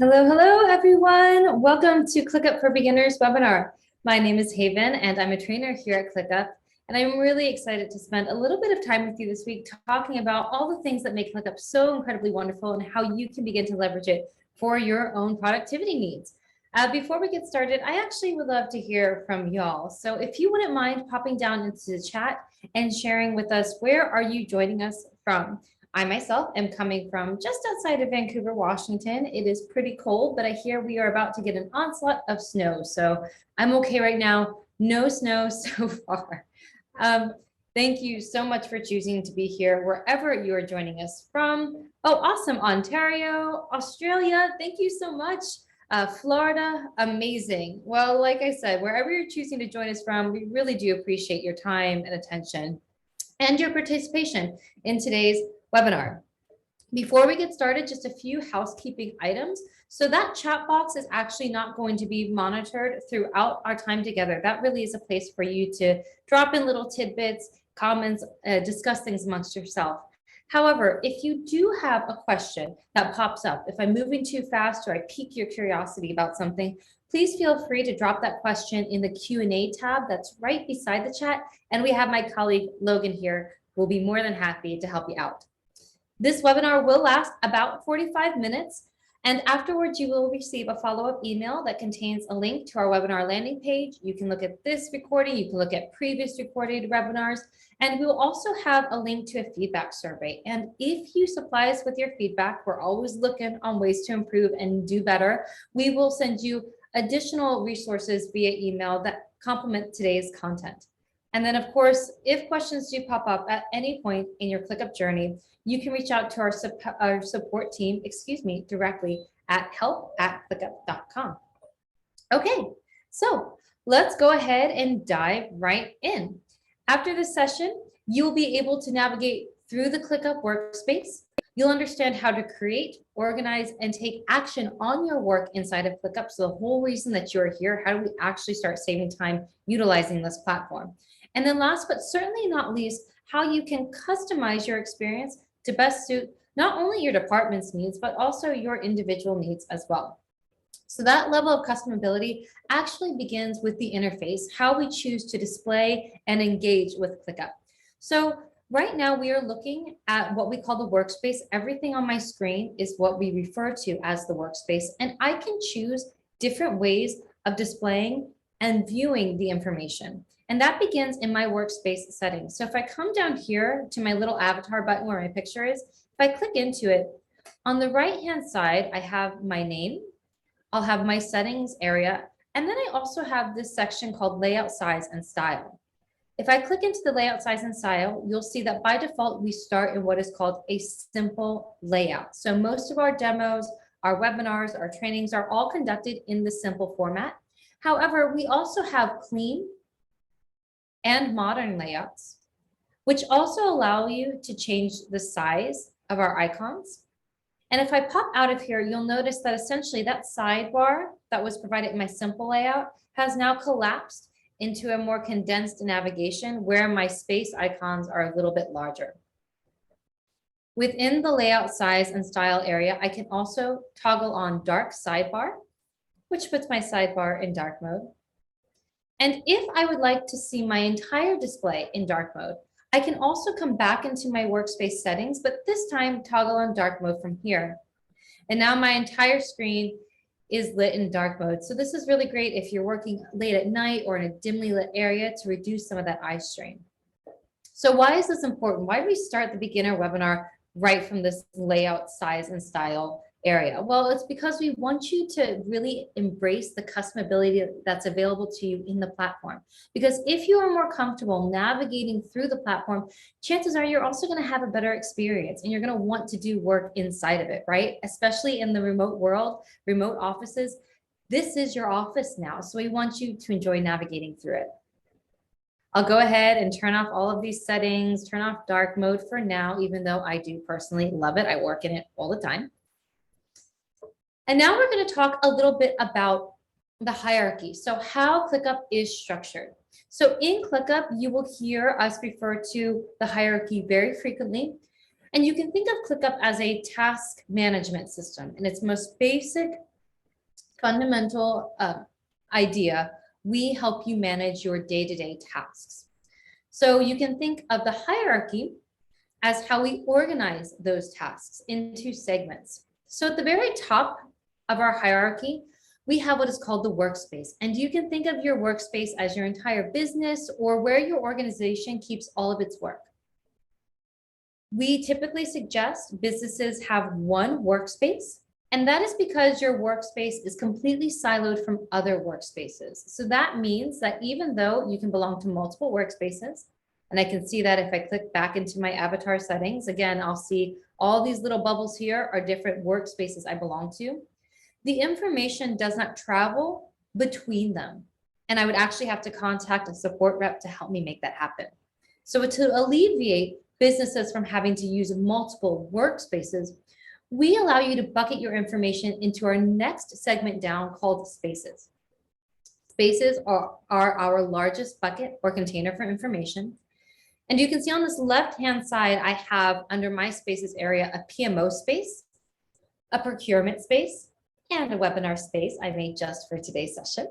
Hello, hello, everyone. Welcome to ClickUp for Beginners webinar. My name is Haven, and I'm a trainer here at ClickUp. And I'm really excited to spend a little bit of time with you this week talking about all the things that make ClickUp so incredibly wonderful and how you can begin to leverage it for your own productivity needs. Before we get started, I actually would love to hear from y'all. So if you wouldn't mind popping down into the chat and sharing with us, where are you joining us from? I myself am coming from just outside of Vancouver, Washington. It is pretty cold, but I hear we are about to get an onslaught of snow. So I'm okay right now. No snow so far. Thank you so much for choosing to be here wherever you are joining us from. Oh, awesome. Ontario, Australia. Thank you so much. Florida, amazing. Well, like I said, wherever you're choosing to join us from, we really do appreciate your time and attention and your participation in today's webinar. Before we get started, just a few housekeeping items. So that chat box is actually not going to be monitored throughout our time together. That really is a place for you to drop in little tidbits, comments, discuss things amongst yourself. However, if you do have a question that pops up, if I'm moving too fast or I pique your curiosity about something, please feel free to drop that question in the Q&A tab that's right beside the chat. And we have my colleague Logan here who will be more than happy to help you out. This webinar will last about 45 minutes, and afterwards you will receive a follow-up email that contains a link to our webinar landing page. You can look at this recording, you can look at previous recorded webinars, and we will also have a link to a feedback survey. And if you supply us with your feedback, we're always looking on ways to improve and do better. We will send you additional resources via email that complement today's content. And then, of course, if questions do pop up at any point in your ClickUp journey, you can reach out to our support team, directly at help@clickup.com. Okay, so let's go ahead and dive right in. After this session, you'll be able to navigate through the ClickUp workspace. You'll understand how to create, organize, and take action on your work inside of ClickUp. So the whole reason that you're here, how do we actually start saving time utilizing this platform? And then last but certainly not least, how you can customize your experience to best suit not only your department's needs, but also your individual needs as well. So that level of customability actually begins with the interface, how we choose to display and engage with ClickUp. So right now we are looking at what we call the workspace. Everything on my screen is what we refer to as the workspace, and I can choose different ways of displaying and viewing the information. And that begins in my workspace settings. So if I come down here to my little avatar button where my picture is, if I click into it, on the right-hand side, I have my name, I'll have my settings area, and then I also have this section called layout size and style. If I click into the layout size and style, you'll see that by default, we start in what is called a simple layout. So most of our demos, our webinars, our trainings are all conducted in the simple format. However, we also have clean and modern layouts, which also allow you to change the size of our icons. And if I pop out of here, you'll notice that essentially that sidebar that was provided in my simple layout has now collapsed into a more condensed navigation where my space icons are a little bit larger. Within the layout size and style area, I can also toggle on dark sidebar, which puts my sidebar in dark mode. And if I would like to see my entire display in dark mode, I can also come back into my workspace settings, but this time toggle on dark mode from here. And now my entire screen is lit in dark mode. So this is really great if you're working late at night or in a dimly lit area to reduce some of that eye strain. So why is this important? Why do we start the beginner webinar right from this layout size and style area? Well, it's because we want you to really embrace the customability that's available to you in the platform. Because if you are more comfortable navigating through the platform, chances are you're also going to have a better experience and you're going to want to do work inside of it, right? Especially in the remote world, remote offices. This is your office now. So we want you to enjoy navigating through it. I'll go ahead and turn off all of these settings, turn off dark mode for now, even though I do personally love it. I work in it all the time. And now we're going to talk a little bit about the hierarchy. So how ClickUp is structured. So in ClickUp, you will hear us refer to the hierarchy very frequently. And you can think of ClickUp as a task management system. In its most basic fundamental idea, we help you manage your day-to-day tasks. So you can think of the hierarchy as how we organize those tasks into segments. So at the very top of our hierarchy, we have what is called the workspace. And you can think of your workspace as your entire business or where your organization keeps all of its work. We typically suggest businesses have one workspace, and that is because your workspace is completely siloed from other workspaces. So that means that even though you can belong to multiple workspaces, and I can see that if I click back into my avatar settings, again, I'll see all these little bubbles here are different workspaces I belong to. The information does not travel between them. And I would actually have to contact a support rep to help me make that happen. So to alleviate businesses from having to use multiple workspaces, we allow you to bucket your information into our next segment down called spaces. Spaces are our largest bucket or container for information. And you can see on this left-hand side, I have under my spaces area, a PMO space, a procurement space, and a webinar space I made just for today's session.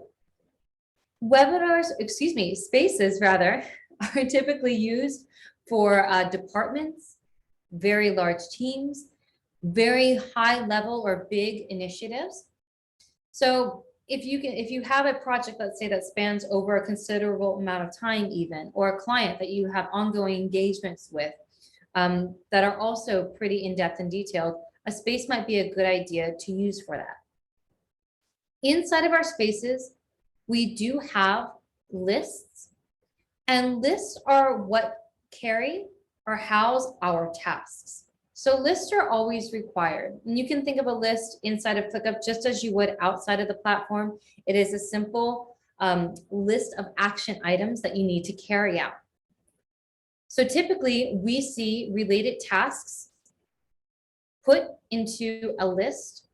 Spaces rather, are typically used for departments, very large teams, very high level or big initiatives. So if you have a project, let's say, that spans over a considerable amount of time even, or a client that you have ongoing engagements with that are also pretty in-depth and detailed, a space might be a good idea to use for that. Inside of our spaces, we do have lists, and lists are what carry or house our tasks. So lists are always required. And you can think of a list inside of ClickUp just as you would outside of the platform. It is a simple list of action items that you need to carry out. So typically we see related tasks put into a list.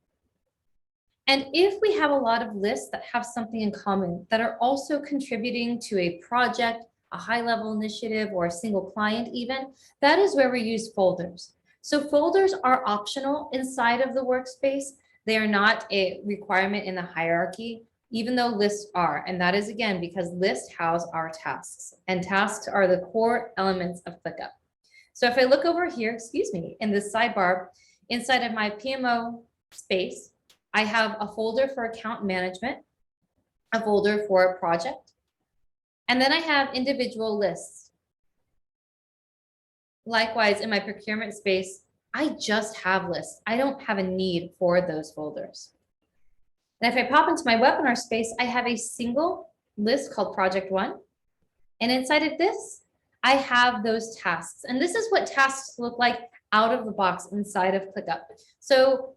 And if we have a lot of lists that have something in common that are also contributing to a project, a high-level initiative, or a single client even, that is where we use folders. So folders are optional inside of the workspace. They are not a requirement in the hierarchy, even though lists are. And that is, again, because lists house our tasks, and tasks are the core elements of ClickUp. So if I look over here, in this sidebar, inside of my PMO space, I have a folder for account management, a folder for a project, and then I have individual lists. Likewise, in my procurement space, I just have lists. I don't have a need for those folders. And if I pop into my webinar space, I have a single list called Project One. And inside of this, I have those tasks. And this is what tasks look like out of the box inside of ClickUp. So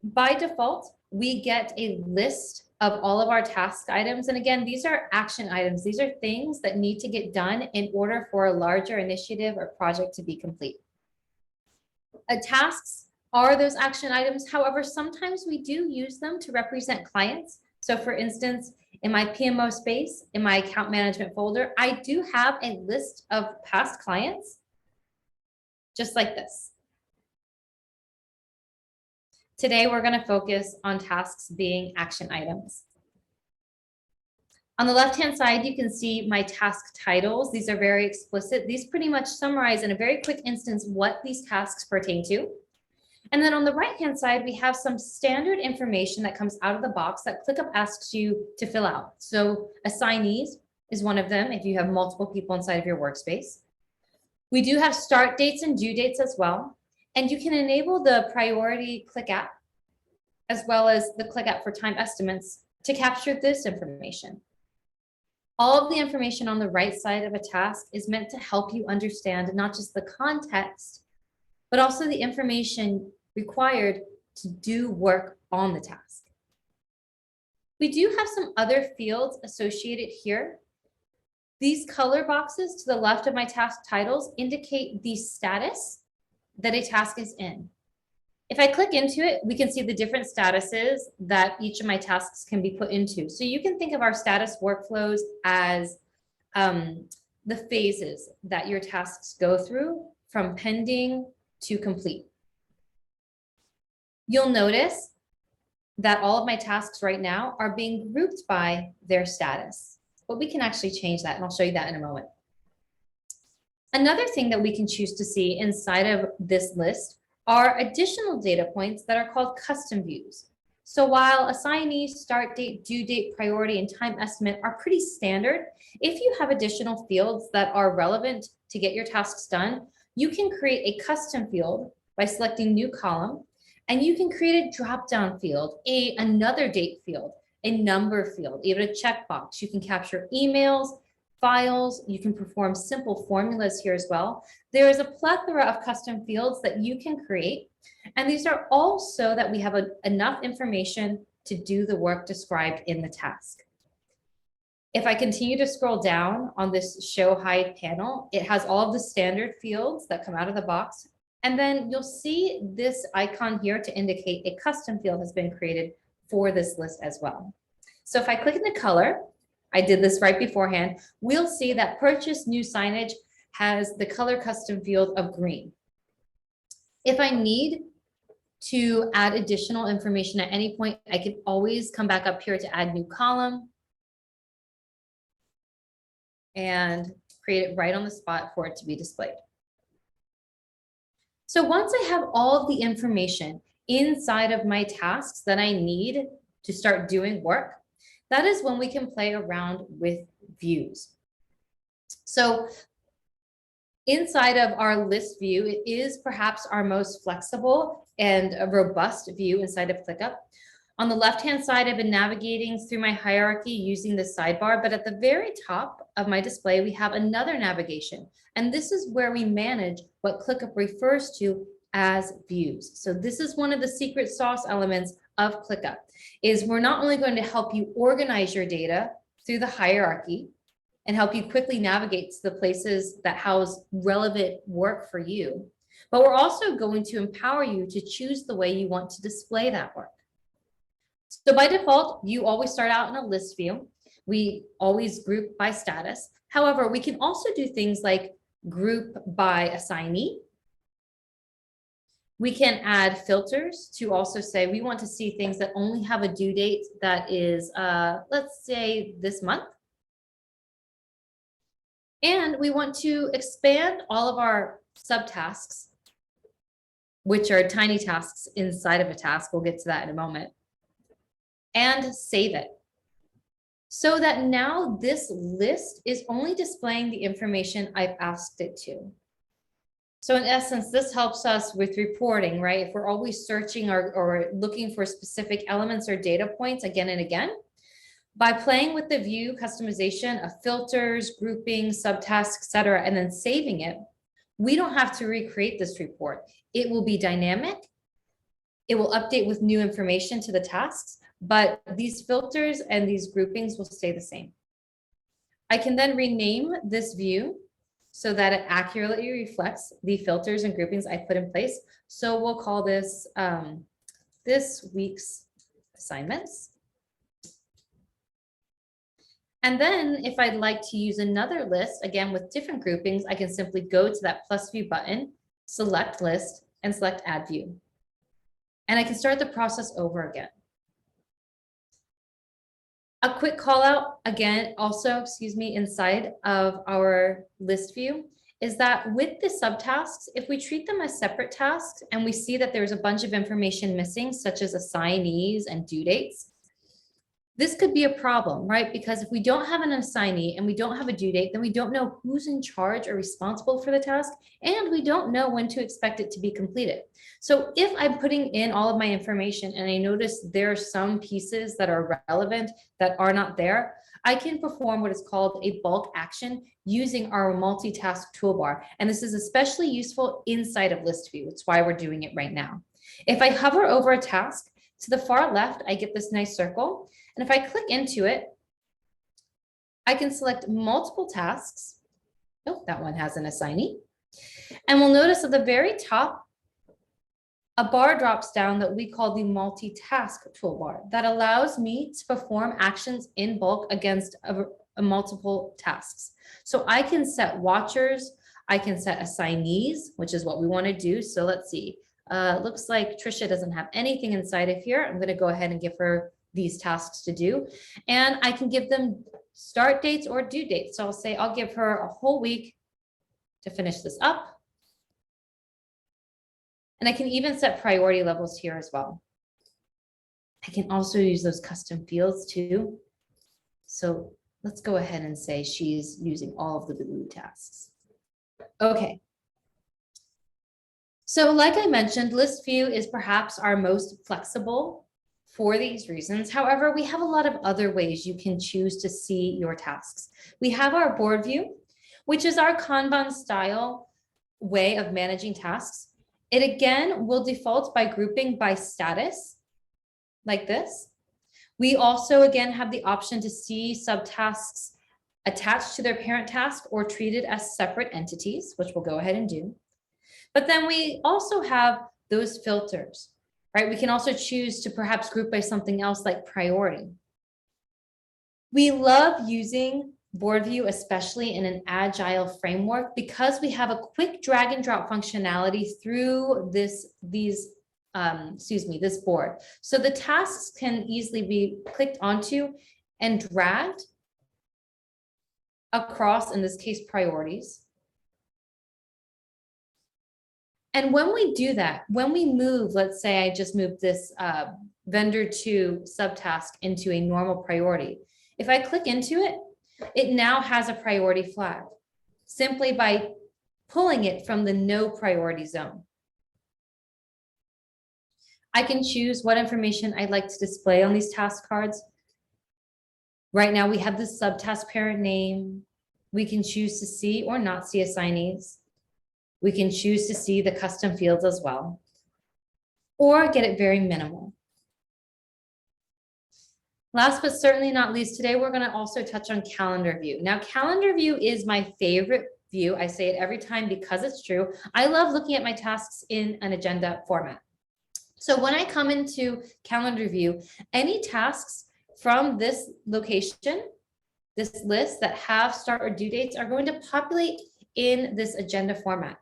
by default, we get a list of all of our task items. And again, these are action items. These are things that need to get done in order for a larger initiative or project to be complete. Tasks are those action items. However, sometimes we do use them to represent clients. So for instance, in my PMO space, in my account management folder, I do have a list of past clients, just like this. Today, we're going to focus on tasks being action items. On the left-hand side, you can see my task titles. These are very explicit. These pretty much summarize in a very quick instance what these tasks pertain to. And then on the right-hand side, we have some standard information that comes out of the box that ClickUp asks you to fill out. So assignees is one of them if you have multiple people inside of your workspace. We do have start dates and due dates as well. And you can enable the priority Click app as well as the Click app for time estimates to capture this information. All of the information on the right side of a task is meant to help you understand not just the context, but also the information required to do work on the task. We do have some other fields associated here. These color boxes to the left of my task titles indicate the status that a task is in. If I click into it, we can see the different statuses that each of my tasks can be put into. So you can think of our status workflows as the phases that your tasks go through from pending to complete. You'll notice that all of my tasks right now are being grouped by their status. But we can actually change that, and I'll show you that in a moment. Another thing that we can choose to see inside of this list are additional data points that are called custom views. So while assignee, start date, due date, priority, and time estimate are pretty standard, if you have additional fields that are relevant to get your tasks done, you can create a custom field by selecting new column, and you can create a drop-down field, another date field, a number field, even a checkbox. You can capture emails, files, you can perform simple formulas here as well. There is a plethora of custom fields that you can create, and these are all so that we have enough information to do the work described in the task. If I continue to scroll down on this show hide panel, it has all of the standard fields that come out of the box. And then you'll see this icon here to indicate a custom field has been created for this list as well. So if I click in the color, I did this right beforehand, we'll see that purchase new signage has the color custom field of green. If I need to add additional information at any point, I can always come back up here to add new column and create it right on the spot for it to be displayed. So once I have all of the information inside of my tasks that I need to start doing work, that is when we can play around with views. So inside of our list view, it is perhaps our most flexible and a robust view inside of ClickUp. On the left-hand side, I've been navigating through my hierarchy using the sidebar, but at the very top of my display, we have another navigation. And this is where we manage what ClickUp refers to as views. So this is one of the secret sauce elements of ClickUp, is we're not only going to help you organize your data through the hierarchy and help you quickly navigate to the places that house relevant work for you, but we're also going to empower you to choose the way you want to display that work. So by default, you always start out in a list view. We always group by status. However, we can also do things like group by assignee. We can add filters to also say we want to see things that only have a due date that is, let's say, this month. And we want to expand all of our subtasks, which are tiny tasks inside of a task. We'll get to that in a moment. And save it, so that now this list is only displaying the information I've asked it to. So in essence, this helps us with reporting, right? If we're always searching or looking for specific elements or data points again and again, by playing with the view customization of filters, grouping, subtasks, etc., and then saving it, we don't have to recreate this report. It will be dynamic. It will update with new information to the tasks, but these filters and these groupings will stay the same. I can then rename this view so that it accurately reflects the filters and groupings I put in place. So we'll call this this week's assignments. And then if I'd like to use another list, again with different groupings, I can simply go to that plus view button, select list, and select add view. And I can start the process over again. A quick call out again, also, inside of our list view is that with the subtasks, if we treat them as separate tasks and we see that there's a bunch of information missing, such as assignees and due dates, this could be a problem, right? Because if we don't have an assignee and we don't have a due date, then we don't know who's in charge or responsible for the task, and we don't know when to expect it to be completed. So if I'm putting in all of my information and I notice there are some pieces that are relevant that are not there, I can perform what is called a bulk action using our multitask toolbar. And this is especially useful inside of list view. It's why we're doing it right now. If I hover over a task, to the far left, I get this nice circle. And if I click into it, I can select multiple tasks. Oh, that one has an assignee. And we'll notice at the very top, a bar drops down that we call the multitask toolbar that allows me to perform actions in bulk against multiple tasks. So I can set watchers, I can set assignees, which is what we want to do. So let's see. Looks like Trisha doesn't have anything inside of here. I'm going to go ahead and give her these tasks to do. And I can give them start dates or due dates. So I'll say I'll give her a whole week to finish this up. And I can even set priority levels here as well. I can also use those custom fields too. So let's go ahead and say she's using all of the blue tasks. Okay. So like I mentioned, list view is perhaps our most flexible for these reasons. However, we have a lot of other ways you can choose to see your tasks. We have our board view, which is our Kanban style way of managing tasks. It again will default by grouping by status like this. We also again have the option to see subtasks attached to their parent task or treated as separate entities, which we'll go ahead and do. But then we also have those filters, right? We can also choose to perhaps group by something else like priority. We love using board view, especially in an agile framework, because we have a quick drag and drop functionality through this board. So the tasks can easily be clicked onto and dragged across, in this case, priorities. And when we do that, when we move, let's say I just moved this vendor to subtask into a normal priority. If I click into it, it now has a priority flag simply by pulling it from the no priority zone. I can choose what information I'd like to display on these task cards. Right now we have the subtask parent name. We can choose to see or not see assignees. We can choose to see the custom fields as well, or get it very minimal. Last but certainly not least, today we're going to also touch on calendar view. Now, calendar view is my favorite view. I say it every time because it's true. I love looking at my tasks in an agenda format. So when I come into calendar view, any tasks from this location, this list that have start or due dates are going to populate in this agenda format.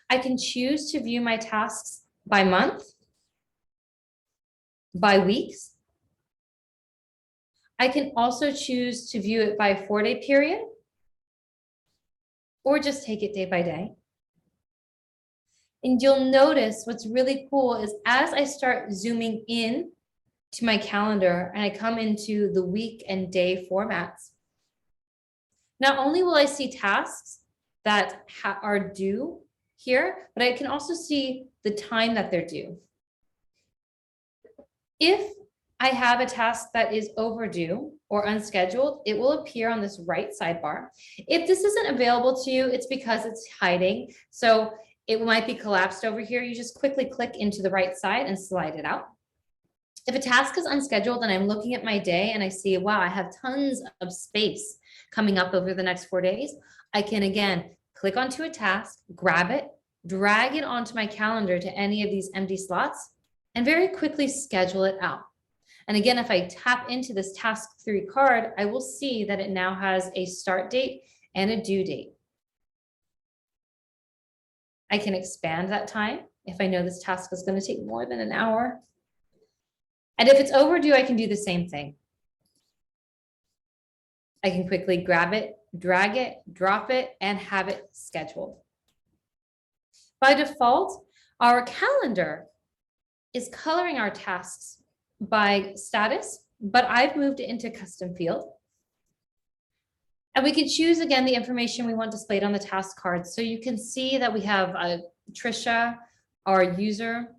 I can choose to view my tasks by month, by weeks. I can also choose to view it by 4-day period, or just take it day by day. And you'll notice what's really cool is as I start zooming in to my calendar and I come into the week and day formats, not only will I see tasks that are due here, but I can also see the time that they're due. If I have a task that is overdue or unscheduled, it will appear on this right sidebar. If this isn't available to you, it's because it's hiding. So it might be collapsed over here. You just quickly click into the right side and slide it out. If a task is unscheduled and I'm looking at my day and I see, wow, I have tons of space coming up over the next 4 days, I can again click onto a task, grab it, drag it onto my calendar to any of these empty slots, and very quickly schedule it out. And again, if I tap into this task 3 card, I will see that it now has a start date and a due date. I can expand that time if I know this task is going to take more than an hour. And if it's overdue, I can do the same thing. I can quickly grab it, drag it, drop it, and have it scheduled. By default, our calendar is coloring our tasks by status, but I've moved it into custom field. And we can choose again the information we want displayed on the task card. So you can see that we have Trisha, our user,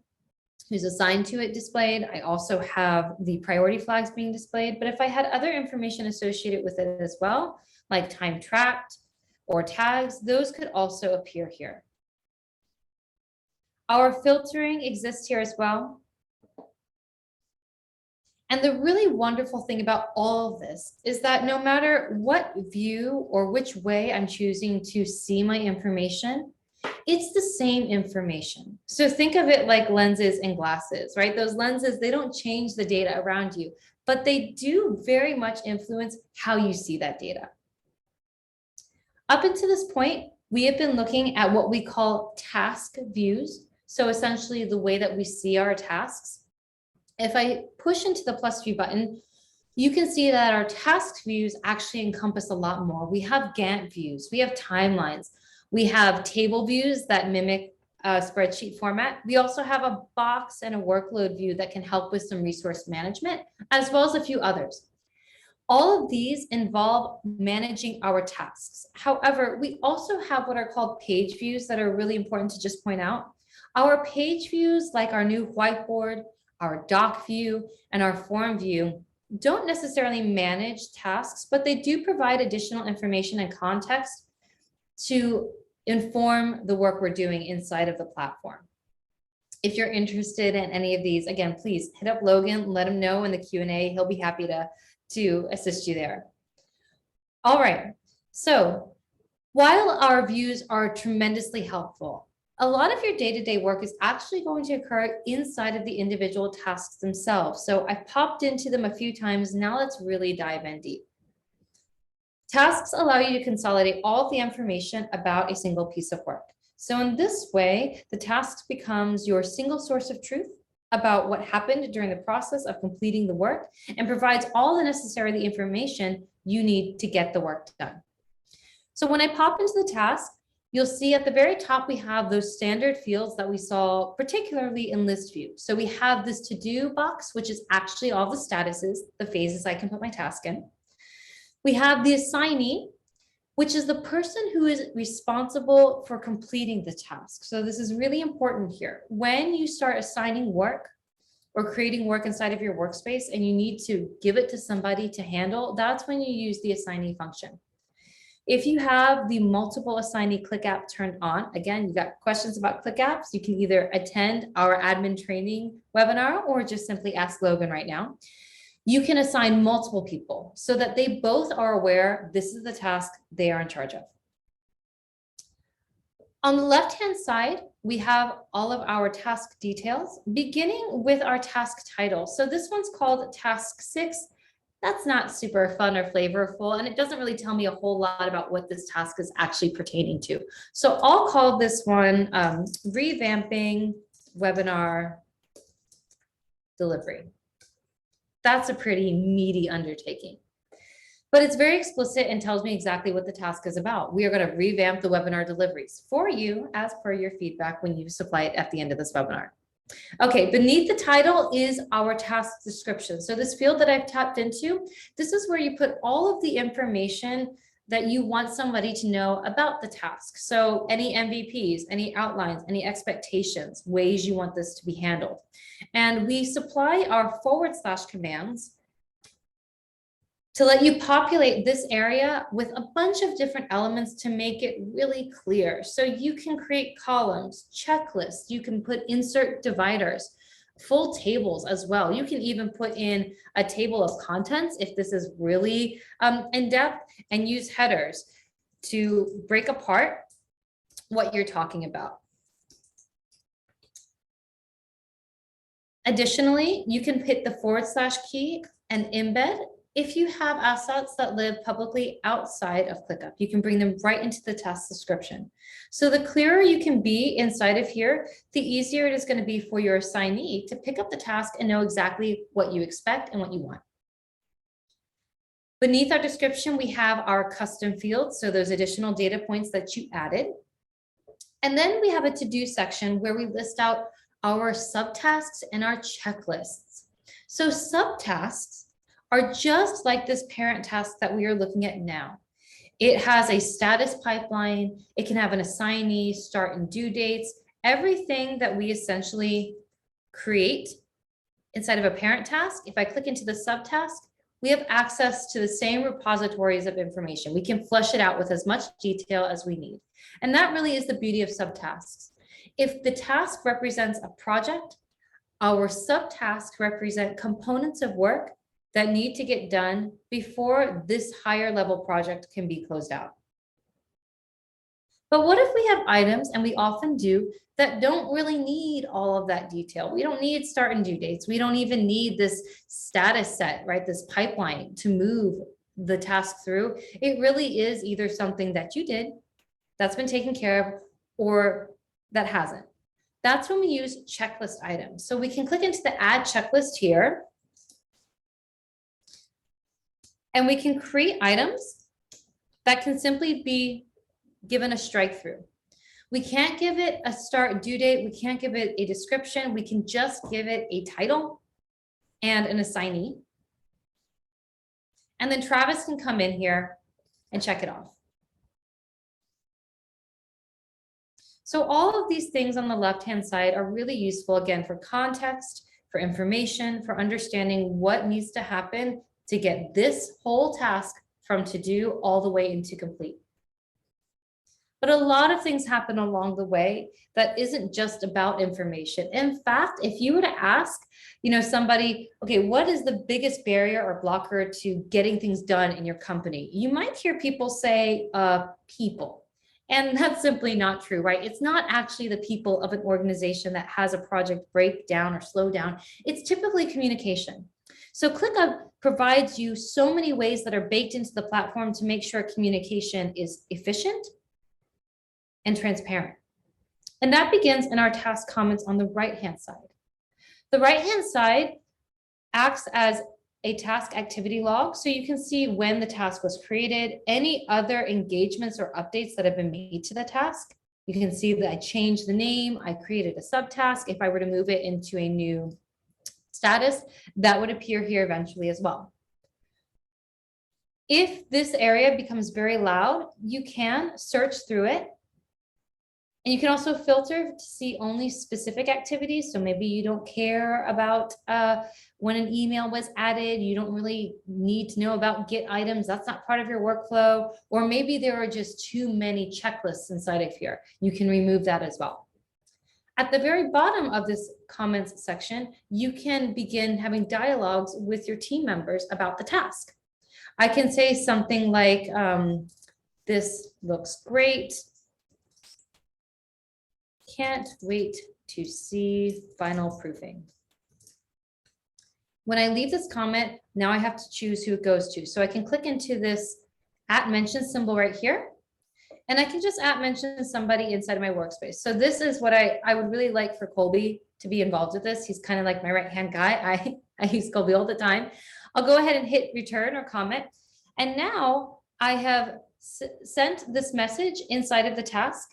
who's assigned to it displayed. I also have the priority flags being displayed, but if I had other information associated with it as well, like time tracked or tags, those could also appear here. Our filtering exists here as well. And the really wonderful thing about all of this is that no matter what view or which way I'm choosing to see my information, it's the same information. So think of it like lenses and glasses, right? Those lenses, they don't change the data around you, but they do very much influence how you see that data. Up until this point, we have been looking at what we call task views So essentially the way that we see our tasks. If I push into the plus view button, you can see that our task views actually encompass a lot more. We have Gantt views, we have timelines, we have table views that mimic a spreadsheet format. We also have a box and a workload view that can help with some resource management, as well as a few others. All of these involve managing our tasks. However, we also have what are called page views that are really important to just point out. Our page views, like our new whiteboard, our doc view, and our form view, don't necessarily manage tasks, but they do provide additional information and context to inform the work we're doing inside of the platform. If you're interested in any of these, again, please hit up Logan, let him know in the Q&A. He'll be happy to assist you there. All right, so while our views are tremendously helpful, a lot of your day-to-day work is actually going to occur inside of the individual tasks themselves. So I've popped into them a few times. Now let's really dive in deep. Tasks allow you to consolidate all of the information about a single piece of work. So in this way, the task becomes your single source of truth about what happened during the process of completing the work and provides all the necessary information you need to get the work done. So when I pop into the task, you'll see at the very top, we have those standard fields that we saw particularly in list view. So we have this to-do box, which is actually all the statuses, the phases I can put my task in. We have the assignee, which is the person who is responsible for completing the task. So this is really important here. When you start assigning work or creating work inside of your workspace and you need to give it to somebody to handle, that's when you use the assignee function. If you have the multiple assignee ClickUp turned on, again, you got questions about ClickUps, you can either attend our admin training webinar or just simply ask Logan right now. You can assign multiple people so that they both are aware this is the task they are in charge of. On the left-hand side, we have all of our task details, beginning with our task title. So this one's called Task 6. That's not super fun or flavorful, and it doesn't really tell me a whole lot about what this task is actually pertaining to. So I'll call this one Revamping Webinar Delivery. That's a pretty meaty undertaking, but it's very explicit and tells me exactly what the task is about. We are going to revamp the webinar deliveries for you as per your feedback when you supply it at the end of this webinar. Okay, beneath the title is our task description. So this field that I've tapped into, this is where you put all of the information that you want somebody to know about the task. So any MVPs, any outlines, any expectations, ways you want this to be handled. And we supply our / commands to let you populate this area with a bunch of different elements to make it really clear. So you can create columns, checklists, you can put insert dividers, full tables as well. You can even put in a table of contents if this is really in depth, and use headers to break apart what you're talking about. Additionally, you can hit the / key and embed. If you have assets that live publicly outside of ClickUp, you can bring them right into the task description. So the clearer you can be inside of here, the easier it is going to be for your assignee to pick up the task and know exactly what you expect and what you want. Beneath our description, we have our custom fields, so those additional data points that you added. And then we have a to-do section where we list out our subtasks and our checklists. So subtasks are just like this parent task that we are looking at now. It has a status pipeline. It can have an assignee, start and due dates, everything that we essentially create inside of a parent task. If I click into the subtask, we have access to the same repositories of information. We can flesh it out with as much detail as we need. And that really is the beauty of subtasks. If the task represents a project, our subtasks represent components of work that need to get done before this higher level project can be closed out. But what if we have items, and we often do, that don't really need all of that detail? We don't need start and due dates. We don't even need this status set, right? This pipeline to move the task through. It really is either something that you did, that's been taken care of, or that hasn't. That's when we use checklist items. So we can click into the add checklist here. And we can create items that can simply be given a strike through. We can't give it a start due date. We can't give it a description. We can just give it a title and an assignee. And then Travis can come in here and check it off. So all of these things on the left-hand side are really useful, again, for context, for information, for understanding what needs to happen to get this whole task from to do all the way into complete. But a lot of things happen along the way that isn't just about information. In fact, if you were to ask, somebody, okay, what is the biggest barrier or blocker to getting things done in your company? You might hear people say, people. And that's simply not true, right? It's not actually the people of an organization that has a project break down or slow down. It's typically communication. So ClickUp provides you so many ways that are baked into the platform to make sure communication is efficient and transparent. And that begins in our task comments on the right-hand side. The right-hand side acts as a task activity log, so you can see when the task was created, any other engagements or updates that have been made to the task. You can see that I changed the name, I created a subtask. If I were to move it into a new status, that would appear here eventually as well. If this area becomes very loud, you can search through it. And you can also filter to see only specific activities. So maybe you don't care about when an email was added, you don't really need to know about Git items. That's not part of your workflow. Or maybe there are just too many checklists inside of here. You can remove that as well. At the very bottom of this comments section, you can begin having dialogues with your team members about the task. I can say something like, this looks great. Can't wait to see final proofing. When I leave this comment, now I have to choose who it goes to. So I can click into this @mention symbol right here, and I can just @mention somebody inside of my workspace. So this is what I would really like for Colby to be involved with this. He's kind of like my right-hand guy. I use Colby all the time. I'll go ahead and hit return or comment. And now I have sent this message inside of the task.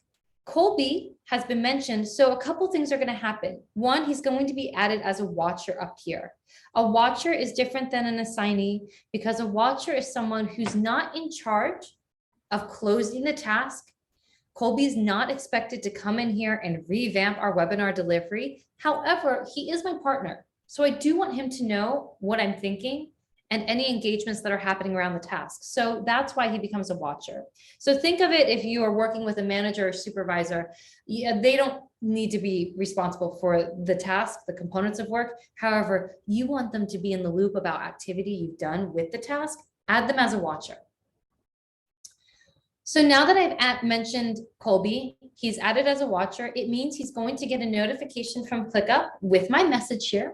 Colby has been mentioned, so a couple things are going to happen. One, he's going to be added as a watcher up here. A watcher is different than an assignee because a watcher is someone who's not in charge of closing the task. Colby's not expected to come in here and revamp our webinar delivery. However, he is my partner, so I do want him to know what I'm thinking and any engagements that are happening around the task. So that's why he becomes a watcher. So think of it, if you are working with a manager or supervisor, they don't need to be responsible for the task, the components of work. However, you want them to be in the loop about activity you've done with the task, add them as a watcher. So now that I've mentioned Colby, he's added as a watcher, it means he's going to get a notification from ClickUp with my message here.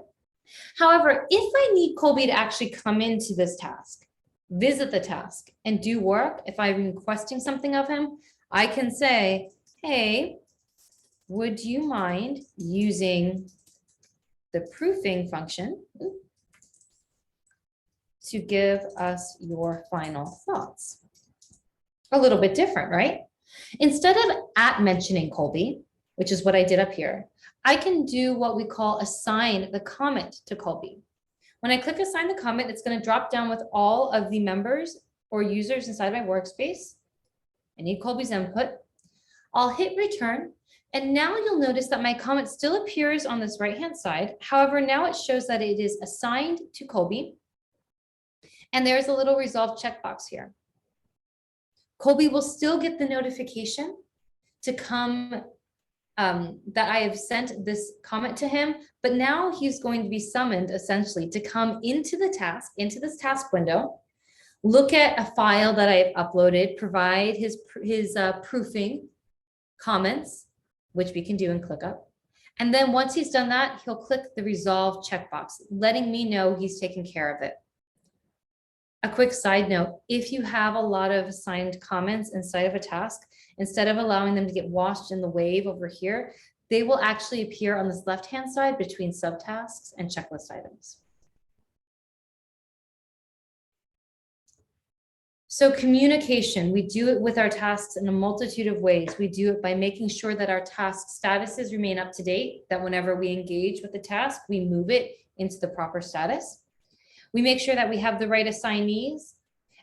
However, if I need Colby to actually come into this task, visit the task and do work, if I'm requesting something of him, I can say, hey, would you mind using the proofing function to give us your final thoughts? A little bit different, right? Instead of mentioning Colby, which is what I did up here, I can do what we call assign the comment to Colby. When I click assign the comment, it's going to drop down with all of the members or users inside my workspace. I need Colby's input. I'll hit return. And now you'll notice that my comment still appears on this right-hand side. However, now it shows that it is assigned to Colby. And there's a little resolve checkbox here. Colby will still get the notification to come that I have sent this comment to him, but now he's going to be summoned essentially to come into the task, into this task window, look at a file that I've uploaded, provide his proofing comments, which we can do in ClickUp. And then once he's done that, he'll click the resolve checkbox, letting me know he's taken care of it. A quick side note, if you have a lot of assigned comments inside of a task, instead of allowing them to get washed in the wave over here, They will actually appear on this left-hand side between subtasks and checklist items. So communication, we do it with our tasks in a multitude of ways. We do it by making sure that our task statuses remain up to date, that whenever we engage with the task, we move it into the proper status. We make sure that we have the right assignees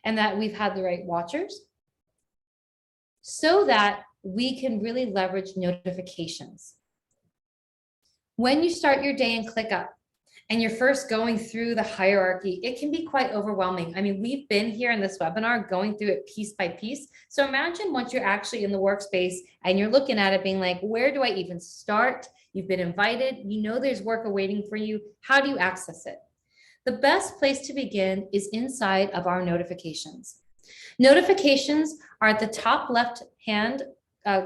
and that we've had the right watchers so that we can really leverage notifications. When you start your day in ClickUp and you're first going through the hierarchy, it can be quite overwhelming. I mean, we've been here in this webinar going through it piece by piece. So imagine once you're actually in the workspace and you're looking at it being like, where do I even start? You've been invited, you know there's work awaiting for you. How do you access it? The best place to begin is inside of our notifications. Notifications are at the top left-hand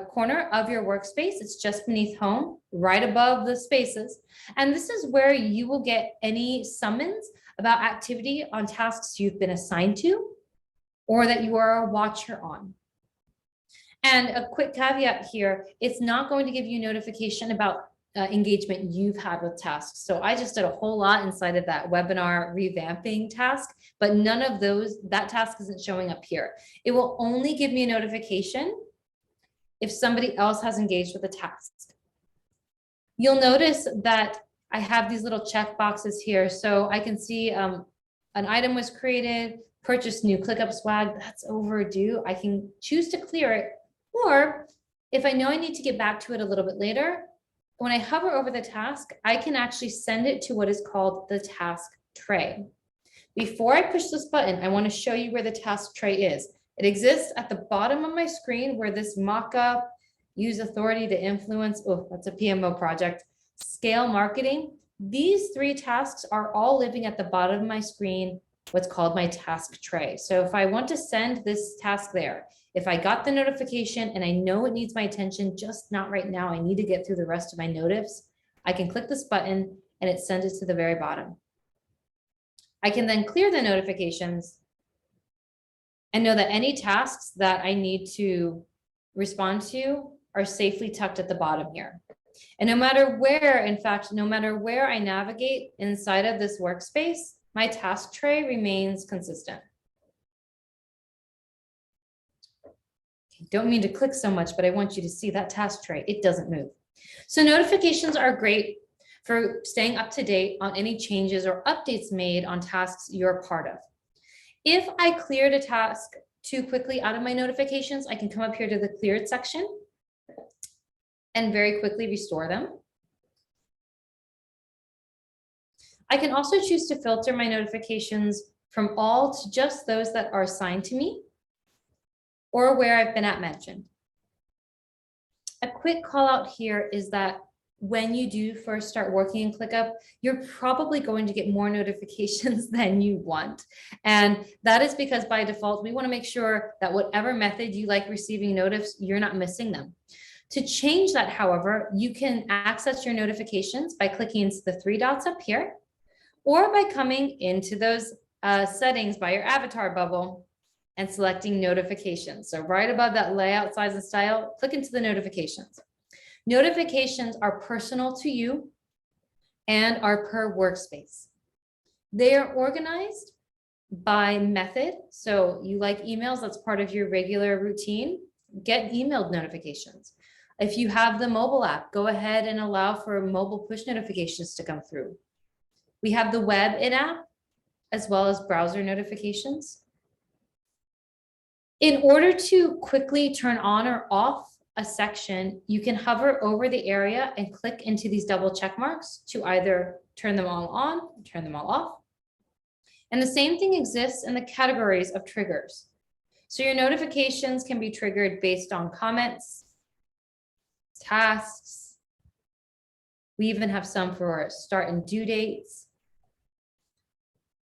corner of your workspace. It's just beneath home, right above the spaces. And this is where you will get any summons about activity on tasks you've been assigned to or that you are a watcher on. And a quick caveat here, it's not going to give you notification about engagement you've had with tasks. So I just did a whole lot inside of that webinar revamping task, but none of those, that task isn't showing up here. It will only give me a notification if somebody else has engaged with the task. You'll notice that I have these little check boxes here. So I can see an item was created, purchase new ClickUp swag, that's overdue. I can choose to clear it. Or if I know I need to get back to it a little bit later, when I hover over the task, I can actually send it to what is called the task tray. Before I push this button, I want to show you where the task tray is. It exists at the bottom of my screen where this mock-up, use authority to influence, oh, that's a PMO project, scale marketing. These three tasks are all living at the bottom of my screen, what's called my task tray. So if I want to send this task there, if I got the notification and I know it needs my attention, just not right now, I need to get through the rest of my notifs, I can click this button and it sends it to the very bottom. I can then clear the notifications and know that any tasks that I need to respond to are safely tucked at the bottom here. And no matter where, in fact, no matter where I navigate inside of this workspace, my task tray remains consistent. Don't mean to click so much, but I want you to see that task tray. It doesn't move. So notifications are great for staying up to date on any changes or updates made on tasks you're a part of. If I cleared a task too quickly out of my notifications, I can come up here to the cleared section and very quickly restore them. I can also choose to filter my notifications from all to just those that are assigned to me or where I've been at mentioned. A quick call out here is that when you do first start working in ClickUp, you're probably going to get more notifications than you want. And that is because by default, we want to make sure that whatever method you like receiving notifs, you're not missing them. To change that, however, you can access your notifications by clicking into the three dots up here, or by coming into those settings by your avatar bubble and selecting notifications. So right above that layout, size, and style, click into the notifications. Notifications are personal to you and are per workspace. They are organized by method. So you like emails, that's part of your regular routine, get emailed notifications. If you have the mobile app, go ahead and allow for mobile push notifications to come through. We have the web in-app as well as browser notifications. In order to quickly turn on or off a section, you can hover over the area and click into these double check marks to either turn them all on or turn them all off. And the same thing exists in the categories of triggers. So your notifications can be triggered based on comments, tasks. We even have some for start and due dates.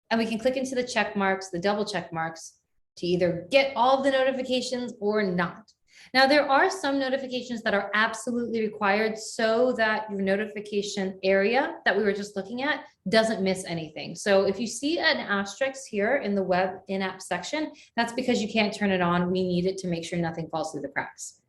And we can click into the check marks, the double check marks, to either get all of the notifications or not. Now, there are some notifications that are absolutely required so that your notification area that we were just looking at doesn't miss anything. So if you see an asterisk here in the web in-app section, that's because you can't turn it on. We need it to make sure nothing falls through the cracks.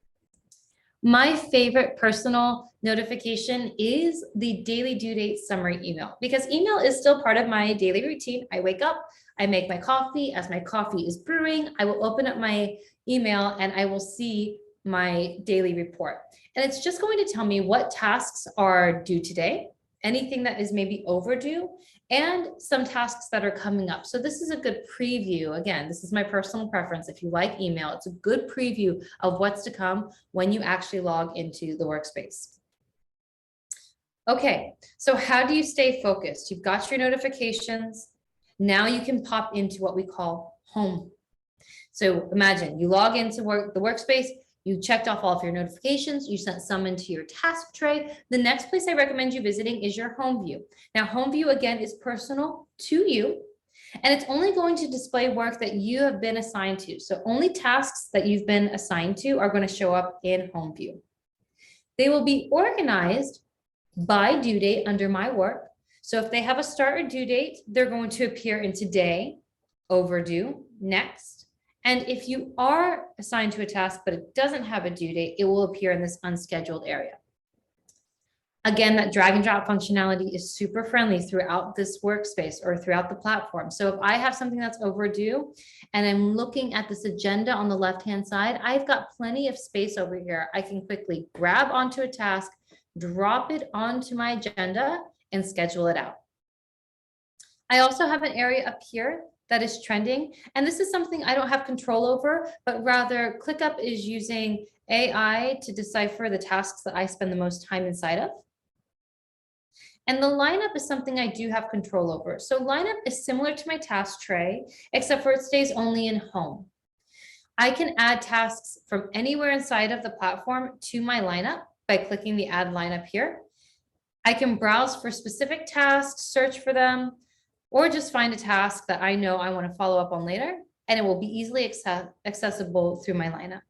My favorite personal notification is the daily due date summary email, because email is still part of my daily routine. I wake up, I make my coffee. As my coffee is brewing, I will open up my email and I will see my daily report. And it's just going to tell me what tasks are due today, anything that is maybe overdue, and some tasks that are coming up. So this is a good preview. Again, this is my personal preference. If you like email, it's a good preview of what's to come when you actually log into the workspace. Okay, so how do you stay focused? You've got your notifications. Now you can pop into what we call home. So imagine you log into the workspace, you checked off all of your notifications, you sent some into your task tray. The next place I recommend you visiting is your home view. Now, home view, again, is personal to you, and it's only going to display work that you have been assigned to. So only tasks that you've been assigned to are going to show up in home view. They will be organized by due date under my work. So if they have a start or due date, they're going to appear in today, overdue, next. And if you are assigned to a task, but it doesn't have a due date, it will appear in this unscheduled area. Again, that drag and drop functionality is super friendly throughout this workspace or throughout the platform. So if I have something that's overdue and I'm looking at this agenda on the left-hand side, I've got plenty of space over here. I can quickly grab onto a task, drop it onto my agenda, and schedule it out. I also have an area up here that is trending. And this is something I don't have control over, but rather ClickUp is using AI to decipher the tasks that I spend the most time inside of. And the lineup is something I do have control over. So lineup is similar to my task tray, except for it stays only in home. I can add tasks from anywhere inside of the platform to my lineup by clicking the add lineup here. I can browse for specific tasks, search for them, or just find a task that I know I want to follow up on later, and it will be easily accessible through my lineup.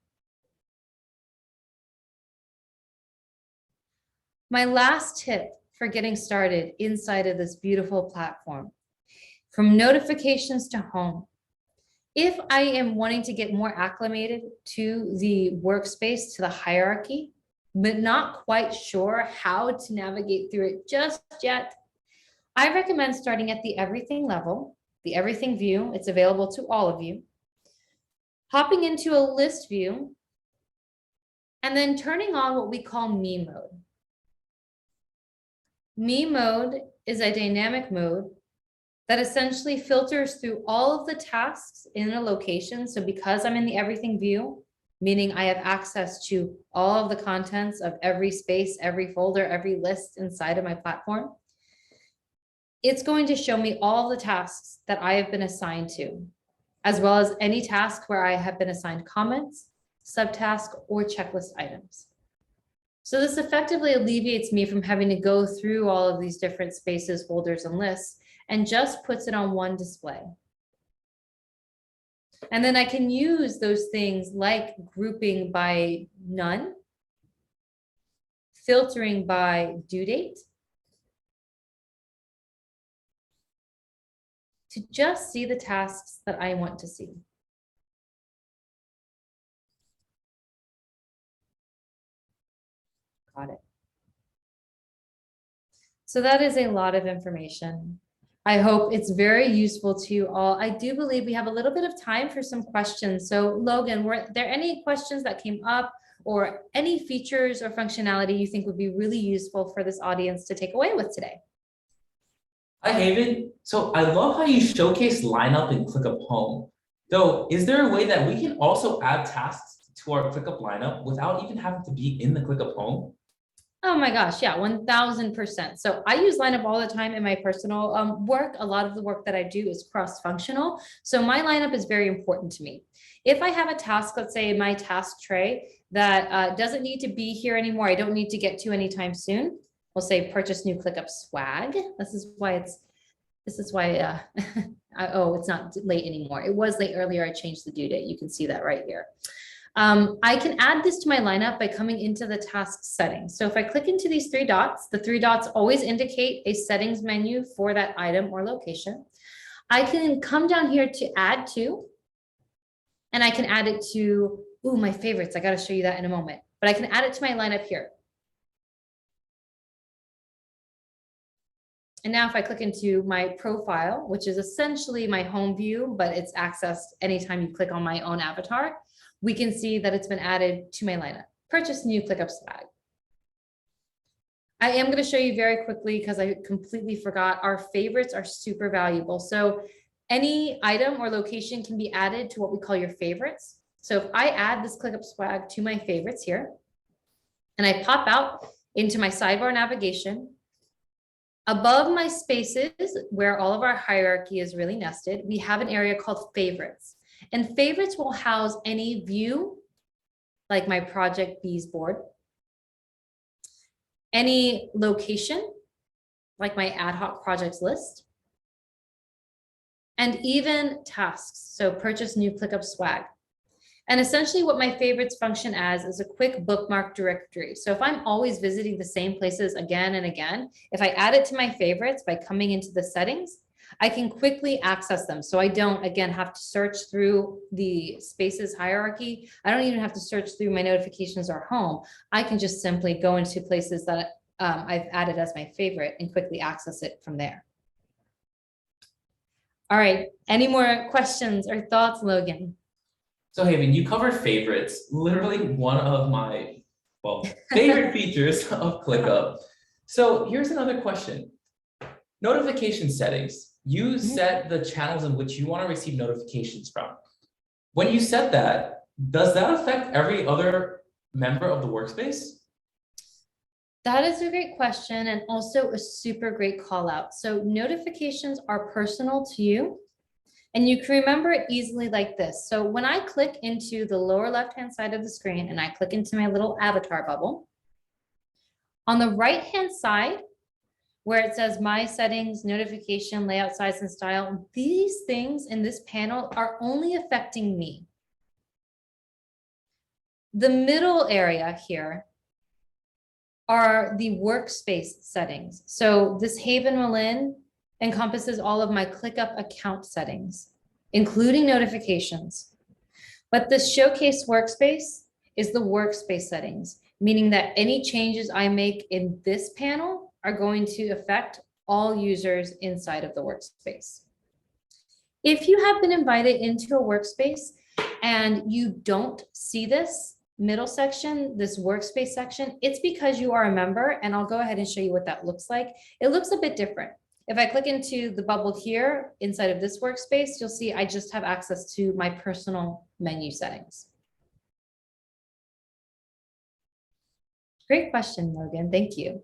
My last tip for getting started inside of this beautiful platform, from notifications to home. If I am wanting to get more acclimated to the workspace, to the hierarchy, but not quite sure how to navigate through it just yet, I recommend starting at the everything level, the everything view. It's available to all of you. Hopping into a list view, and then turning on what we call me mode. Me mode is a dynamic mode that essentially filters through all of the tasks in a location. So because I'm in the everything view, meaning I have access to all of the contents of every space, every folder, every list inside of my platform, it's going to show me all the tasks that I have been assigned to, as well as any task where I have been assigned comments, subtask, or checklist items. So this effectively alleviates me from having to go through all of these different spaces, folders, and lists, and just puts it on one display. And then I can use those things like grouping by none, filtering by due date, to just see the tasks that I want to see. Got it. So that is a lot of information. I hope it's very useful to you all. I do believe we have a little bit of time for some questions. So Logan, were there any questions that came up or any features or functionality you think would be really useful for this audience to take away with today? Hi, Haven. So I love how you showcase lineup in ClickUp Home. Though, is there a way that we can also add tasks to our ClickUp lineup without even having to be in the ClickUp Home? Oh my gosh, yeah, 1000%. So I use lineup all the time in my personal work. A lot of the work that I do is cross-functional. So my lineup is very important to me. If I have a task, let's say my task tray that doesn't need to be here anymore, I don't need to get to anytime soon. We'll say purchase new ClickUp swag. This is why oh, it's not late anymore. It was late earlier. I changed the due date. You can see that right here. I can add this to my lineup by coming into the task settings. So if I click into these three dots, the three dots always indicate a settings menu for that item or location. I can come down here to add to, and I can add it to, ooh, my favorites. I got to show you that in a moment. but I can add it to my lineup here. And now if I click into my profile, which is essentially my home view, but it's accessed anytime you click on my own avatar, we can see that it's been added to my lineup. Purchase new ClickUp swag. I am going to show you very quickly because I completely forgot. Our favorites are super valuable. So any item or location can be added to what we call your favorites. So if I add this ClickUp swag to my favorites here, and I pop out into my sidebar navigation, above my spaces, where all of our hierarchy is really nested, we have an area called favorites. And favorites will house any view, like my Project Bees board, any location, like my ad hoc projects list, and even tasks. So purchase new ClickUp swag. And essentially what my favorites function as is a quick bookmark directory. So if I'm always visiting the same places again and again, if I add it to my favorites by coming into the settings, I can quickly access them. So I don't, again, have to search through the spaces hierarchy. I don't even have to search through my notifications or home. I can just simply go into places that I've added as my favorite and quickly access it from there. All right, any more questions or thoughts, Logan? So Haven, you covered favorites, literally one of my, well, favorite features of ClickUp. So here's another question. Notification settings. You set the channels in which you want to receive notifications from. When you set that, does that affect every other member of the workspace? That is a great question and also a super great call out. So notifications are personal to you. And you can remember it easily like this. So when I click into the lower left-hand side of the screen and I click into my little avatar bubble, on the right-hand side, where it says my settings, notification, layout size, and style, these things in this panel are only affecting me. The middle area here are the workspace settings. So this Haven Malin encompasses all of my ClickUp account settings, including notifications. But the Showcase workspace is the workspace settings, meaning that any changes I make in this panel are going to affect all users inside of the workspace. If you have been invited into a workspace and you don't see this middle section, this workspace section, it's because you are a member, and I'll go ahead and show you what that looks like. It looks a bit different. If I click into the bubble here inside of this workspace, you'll see I just have access to my personal menu settings. Great question, Logan. Thank you.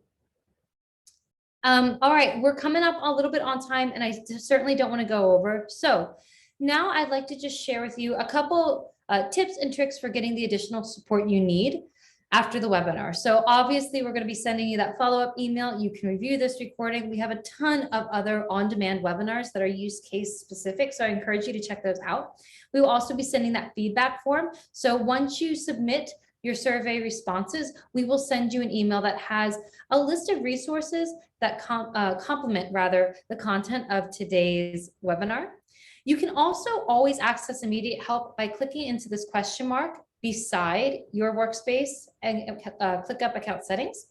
All right, we're coming up a little bit on time, and I certainly don't want to go over. So now I'd like to just share with you a couple tips and tricks for getting the additional support you need after the webinar. So obviously we're going to be sending you that follow-up email. You can review this recording. We have a ton of other on-demand webinars that are use case specific. So I encourage you to check those out. We will also be sending that feedback form. So once you submit your survey responses, we will send you an email that has a list of resources that complement the content of today's webinar. You can also always access immediate help by clicking into this question mark beside your workspace and ClickUp account settings.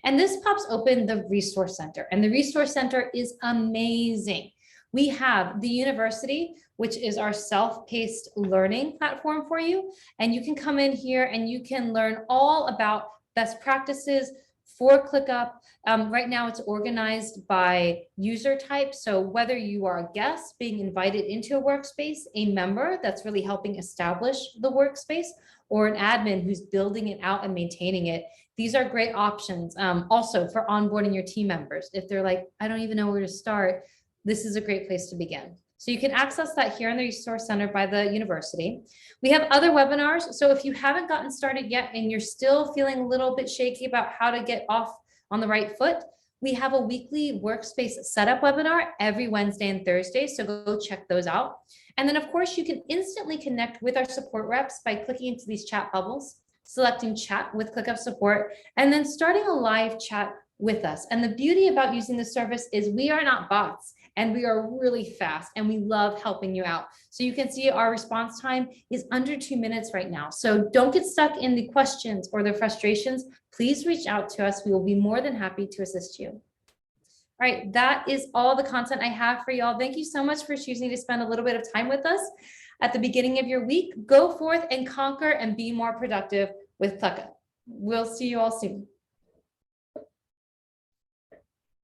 And this pops open the Resource Center. And the Resource Center is amazing. We have the university, which is our self-paced learning platform for you. And you can come in here and you can learn all about best practices for ClickUp. Right now it's organized by user type. So whether you are a guest being invited into a workspace, a member that's really helping establish the workspace, or an admin who's building it out and maintaining it, these are great options. Also for onboarding your team members. If they're like, I don't even know where to start, this is a great place to begin. So you can access that here in the Resource Center by the university. We have other webinars. So if you haven't gotten started yet and you're still feeling a little bit shaky about how to get off on the right foot, we have a weekly workspace setup webinar every Wednesday and Thursday. So go check those out. And then of course you can instantly connect with our support reps by clicking into these chat bubbles, selecting chat with ClickUp support, and then starting a live chat with us. And the beauty about using the service is we are not bots. and we are really fast and we love helping you out. So you can see our response time is under 2 minutes right now. So don't get stuck in the questions or the frustrations. Please reach out to us. We will be more than happy to assist you. All right, that is all the content I have for y'all. Thank you so much for choosing to spend a little bit of time with us at the beginning of your week. Go forth and conquer and be more productive with ClickUp. We'll see you all soon.